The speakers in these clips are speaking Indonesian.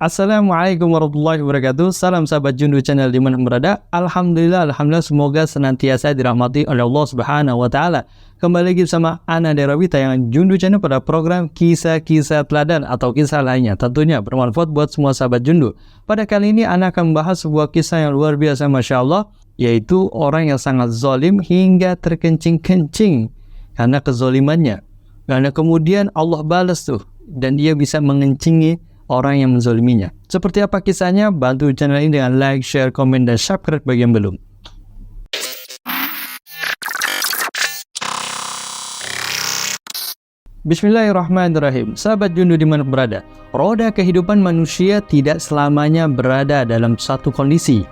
Assalamualaikum warahmatullahi wabarakatuh. Salam sahabat Jundu Channel di mana berada. Alhamdulillah semoga senantiasa dirahmati oleh Allah Subhanahu wa taala. Kembali lagi bersama Ana Derawi tayangan Jundu Channel pada program kisah-kisah teladan atau kisah lainnya tentunya bermanfaat buat semua sahabat Jundu. Pada kali ini Ana akan membahas sebuah kisah yang luar biasa Masya Allah, yaitu orang yang sangat zalim hingga terkencing-kencing karena kezalimannya. Karena kemudian Allah balas tuh dan dia bisa mengencingi orang yang menzaliminya. Seperti apa kisahnya? Bantu channel ini dengan like, share, komen, dan subscribe bagi yang belum. Bismillahirrahmanirrahim. Sahabat Jundu di mana berada, roda kehidupan manusia tidak selamanya berada dalam satu kondisi.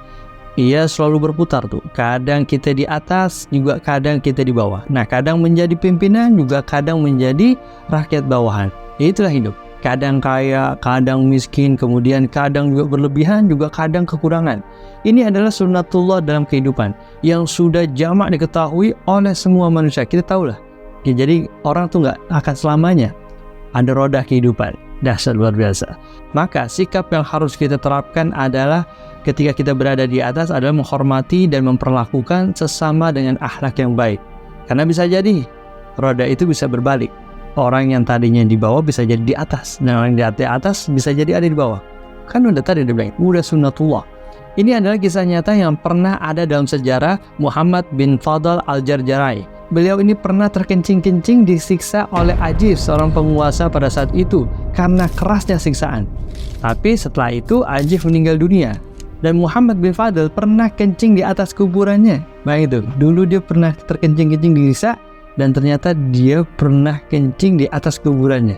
Ia selalu berputar tuh. Kadang kita di atas, juga kadang kita di bawah. Nah, kadang menjadi pimpinan, juga kadang menjadi rakyat bawahan. Itulah hidup. Kadang kaya, kadang miskin, kemudian kadang juga berlebihan, juga kadang kekurangan. Ini adalah sunnatullah dalam kehidupan yang sudah jamak diketahui oleh semua manusia. Kita tahulah. Ya, jadi orang tuh nggak akan selamanya ada roda kehidupan. Dahsyat luar biasa. Maka sikap yang harus kita terapkan adalah ketika kita berada di atas adalah menghormati dan memperlakukan sesama dengan akhlak yang baik. Karena bisa jadi roda itu bisa berbalik. Orang yang tadinya di bawah bisa jadi di atas, dan orang yang di atas bisa jadi ada di bawah. Kan udah tadi dibilang, udah sunnatullah. Ini adalah kisah nyata yang pernah ada dalam sejarah Muhammad bin Fadl al-Jarjarai. Beliau ini pernah terkencing-kencing disiksa oleh Ajif, seorang penguasa pada saat itu, karena kerasnya siksaan. Tapi setelah itu Ajif meninggal dunia. Dan Muhammad bin Fadl pernah kencing di atas kuburannya. Baik itu, dulu dia pernah terkencing-kencing disiksa, dan ternyata dia pernah kencing di atas kuburannya.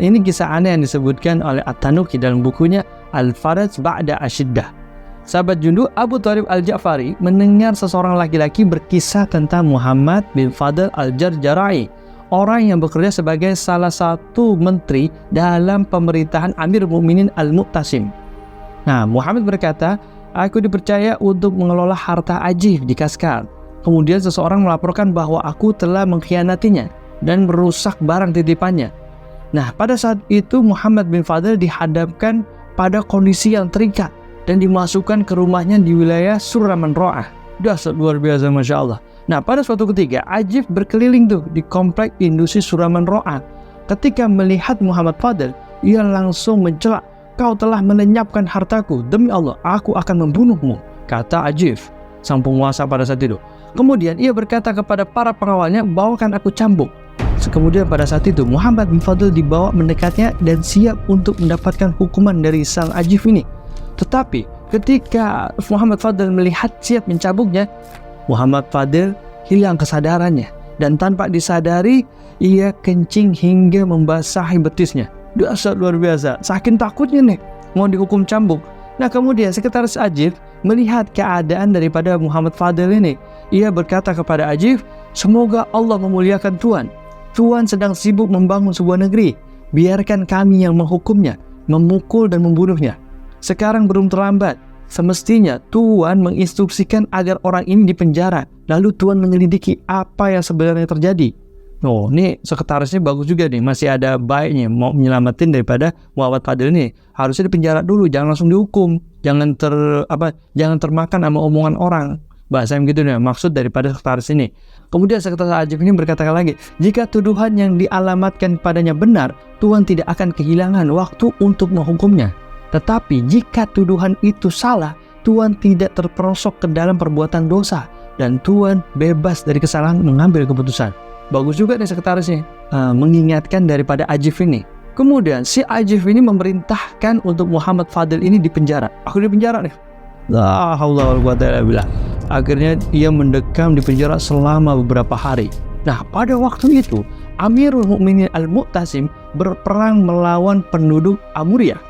Ini kisah aneh yang disebutkan oleh At-Tanuki dalam bukunya Al-Faraj Ba'da Ashiddah. Sahabat Jundu, Abu Thalib Al-Ja'fari mendengar seseorang laki-laki berkisah tentang Muhammad bin Fadl al-Jarjarai, orang yang bekerja sebagai salah satu menteri dalam pemerintahan Amir Mukminin Al-Mu'tasim. Nah, Muhammad berkata, "Aku dipercaya untuk mengelola harta Ajif di Kaskar. Kemudian seseorang melaporkan bahwa aku telah mengkhianatinya dan merusak barang titipannya." Nah, pada saat itu Muhammad bin Fadl dihadapkan pada kondisi yang terikat dan dimasukkan ke rumahnya di wilayah Suraman Ro'ah. Dahsyat luar biasa Masya Allah. Nah, pada suatu ketika Ajif berkeliling tuh di komplek industri Suraman Ro'ah. Ketika melihat Muhammad Fadl, ia langsung mencela, "Kau telah melenyapkan hartaku. Demi Allah, aku akan membunuhmu," kata Ajif, sang penguasa pada saat itu. Kemudian ia berkata kepada para pengawalnya, "Bawakan aku cambuk." Kemudian pada saat itu Muhammad bin Fadl dibawa mendekatnya dan siap untuk mendapatkan hukuman dari sang Ajif ini. Tetapi ketika Muhammad Fadl melihat siap mencambuknya, Muhammad Fadl hilang kesadarannya dan tanpa disadari ia kencing hingga membasahi betisnya. Dahsyat luar biasa. Saking takutnya nih mau dihukum cambuk. Nah, kemudian sekretaris Ajif melihat keadaan daripada Muhammad Fadl ini. Ia berkata kepada Ajif, "Semoga Allah memuliakan Tuan. Tuan sedang sibuk membangun sebuah negeri. Biarkan kami yang menghukumnya, memukul dan membunuhnya. Sekarang belum terlambat. Semestinya Tuan menginstruksikan agar orang ini dipenjara. Lalu Tuan menyelidiki apa yang sebenarnya terjadi." Oh, ini sekretarisnya bagus juga nih, masih ada baiknya mau menyelamatin daripada Muhammad Fadl ini. Harusnya dipenjara dulu, jangan langsung dihukum. Jangan termakan sama omongan orang. Bahasa yang gitu nih, maksud daripada sekretaris ini. Kemudian sekretaris Ajif ini berkata lagi, "Jika tuduhan yang dialamatkan padanya benar, Tuan tidak akan kehilangan waktu untuk menghukumnya. Tetapi jika tuduhan itu salah, Tuan tidak terperosok ke dalam perbuatan dosa dan Tuan bebas dari kesalahan mengambil keputusan." Bagus juga nih sekretarisnya mengingatkan daripada Ajif ini. Kemudian si Ajif ini memerintahkan untuk Muhammad Fadl ini dipenjara. Aku dipenjara nih. La haula wala quwata illa billah. Akhirnya ia mendekam di penjara selama beberapa hari. Nah, pada waktu itu Amirul Mukminin Al-Mu'tasim berperang melawan penduduk Amuriyah.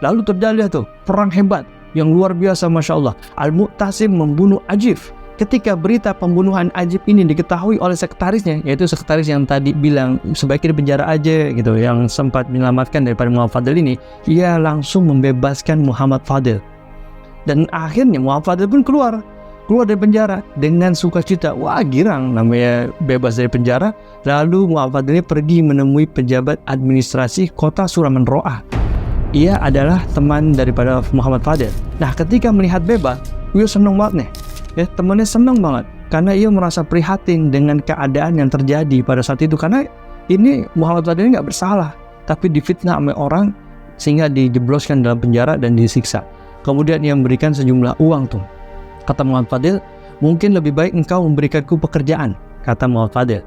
Lalu terjadi tuh perang hebat yang luar biasa Masya Allah. Al-Mu'tasim membunuh Ajif. Ketika berita pembunuhan Ajif ini diketahui oleh sekretarisnya, yaitu sekretaris yang tadi bilang sebaiknya dipenjara aja gitu, yang sempat menyelamatkan daripada Muhammad Fadl ini, ia langsung membebaskan Muhammad Fadl. Dan akhirnya Muhammad Fadl pun keluar dari penjara dengan sukacita. Wah, girang, namanya bebas dari penjara. Lalu Muhammad Fadl ini pergi menemui pejabat administrasi kota Suraman Ro'ah. ia adalah teman daripada Muhammad Fadil. Nah, ketika melihat Beba, ia senang banget nih. Ya, temannya senang banget karena ia merasa prihatin dengan keadaan yang terjadi pada saat itu, karena ini Muhammad Fadil nggak bersalah, tapi difitnah oleh orang sehingga dijebloskan dalam penjara dan disiksa. Kemudian ia memberikan sejumlah uang tuh. Kata Muhammad Fadil, mungkin lebih baik engkau memberikanku pekerjaan, kata Muhammad Fadil.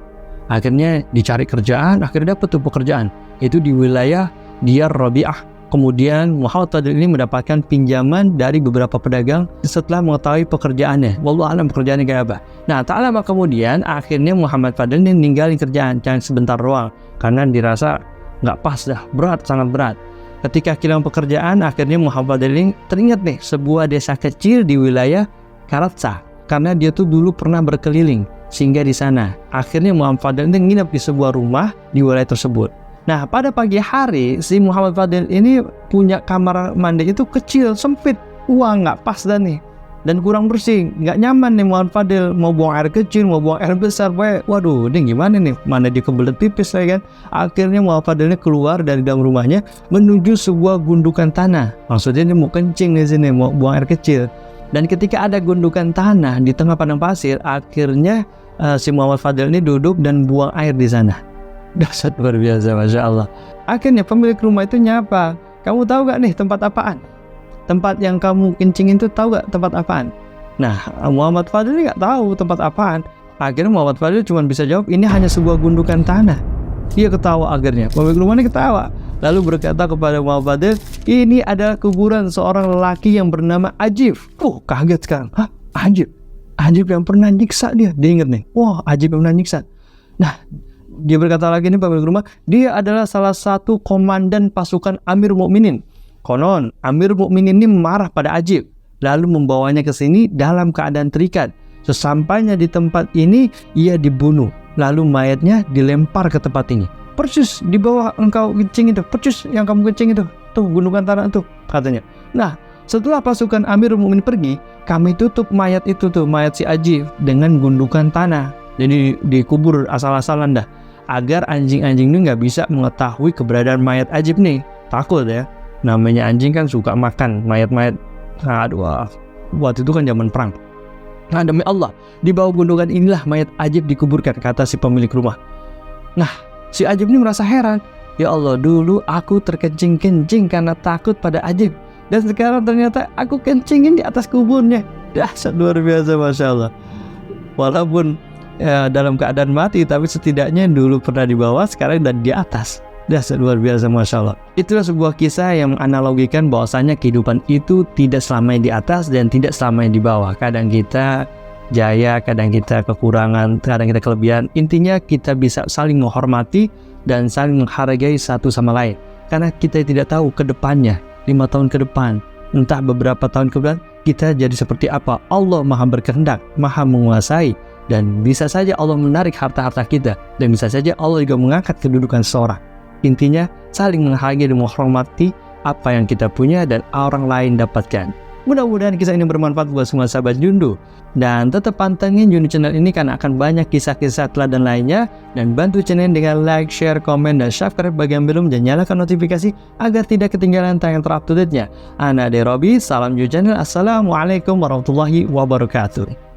Akhirnya dicari kerjaan, akhirnya dapat tuh pekerjaan. Itu di wilayah Diyar Rabi'ah. Kemudian Muhammad Fadil ini mendapatkan pinjaman dari beberapa pedagang setelah mengetahui pekerjaannya. Wallahu a'lam pekerjaannya kayak apa. Nah, tak lama kemudian akhirnya Muhammad Fadil ini ninggalin kerjaan, jangan sebentar doang, karena dirasa nggak pas dah, berat, sangat berat. Ketika kehilangan pekerjaan, akhirnya Muhammad Fadil ini teringat nih sebuah desa kecil di wilayah Karatsa, karena dia tuh dulu pernah berkeliling sehingga di sana. Akhirnya Muhammad Fadil ini nginep di sebuah rumah di wilayah tersebut. Nah, pada pagi hari, si Muhammad Fadil ini punya kamar mandi itu kecil, sempit. Wah, nggak pas dah nih. Dan kurang bersih, nggak nyaman nih Muhammad Fadil. Mau buang air kecil, mau buang air besar. Waduh, ini gimana nih? Mana dia kebelet pipis kan? Akhirnya Muhammad Fadil ini keluar dari dalam rumahnya menuju sebuah gundukan tanah. Maksudnya dia mau kencing di sini, mau buang air kecil. Dan ketika ada gundukan tanah di tengah padang pasir, akhirnya si Muhammad Fadil ini duduk dan buang air di sana. Dahsyat, luar biasa, Masya Allah. Akhirnya pemilik rumah itu nyapa, kamu tahu gak nih tempat apaan? Tempat yang kamu kencingin itu tahu gak tempat apaan? Nah, Muhammad Fadil ini gak tahu tempat apaan. Akhirnya Muhammad Fadil cuma bisa jawab, ini hanya sebuah gundukan tanah. Dia ketawa akhirnya, pemilik rumah ini ketawa. Lalu berkata kepada Muhammad Fadil, ini adalah kuburan seorang lelaki yang bernama Ajib. Kaget sekarang. Hah? Ajib? Ajib yang pernah nyiksa dia. Dia ingat nih, wah, Ajib yang pernah nyiksa. Nah, dia berkata lagi nih pemilik rumah, dia adalah salah satu komandan pasukan Amir Mukminin. Konon, Amir Mukminin ini marah pada Ajib, lalu membawanya ke sini dalam keadaan terikat. Sesampainya di tempat ini, ia dibunuh, lalu mayatnya dilempar ke tempat ini. Persis di bawah engkau kencing itu, persis yang kamu kencing itu, tuh gundukan tanah itu, katanya. Nah, setelah pasukan Amir Mukminin pergi, kami tutup mayat itu tuh, mayat si Ajib dengan gundukan tanah. Jadi dikubur asal-asalan dah, agar anjing-anjing ini nggak bisa mengetahui keberadaan mayat Ajib nih. Takut ya, namanya anjing kan suka makan mayat-mayat. Aduh, waktu itu kan zaman perang. Nah, demi Allah, di bawah gundukan inilah mayat Ajib dikuburkan, kata si pemilik rumah. Nah, si Ajib ini merasa heran. Ya Allah, dulu aku terkencing-kencing karena takut pada Ajib, dan sekarang ternyata aku kencingin di atas kuburnya. Dahsyat, luar biasa, Masya Allah. Walaupun dalam keadaan mati, tapi setidaknya dulu pernah di bawah, sekarang dan di atas. Dahsyat, luar biasa, Masya Allah. Itulah sebuah kisah yang menganalogikan bahwasanya kehidupan itu tidak selamanya di atas dan tidak selamanya di bawah. Kadang kita jaya, kadang kita kekurangan, kadang kita kelebihan. Intinya kita bisa saling menghormati dan saling menghargai satu sama lain, karena kita tidak tahu ke depannya, 5 tahun ke depan, entah beberapa tahun ke depan, kita jadi seperti apa. Allah maha berkehendak, maha menguasai. Dan bisa saja Allah menarik harta-harta kita, dan bisa saja Allah juga mengangkat kedudukan seseorang. Intinya saling menghargai dan menghormati apa yang kita punya dan orang lain dapatkan. Mudah-mudahan kisah ini bermanfaat buat semua sahabat Jundu. Dan tetap pantengin Jundu channel ini karena akan banyak kisah-kisah teladan lainnya. Dan bantu channel dengan like, share, komen, dan subscribe bagi yang belum, dan nyalakan notifikasi agar tidak ketinggalan tayangan terupdate-nya. Ana Ade Robi, salam Jundu channel. Assalamualaikum warahmatullahi wabarakatuh.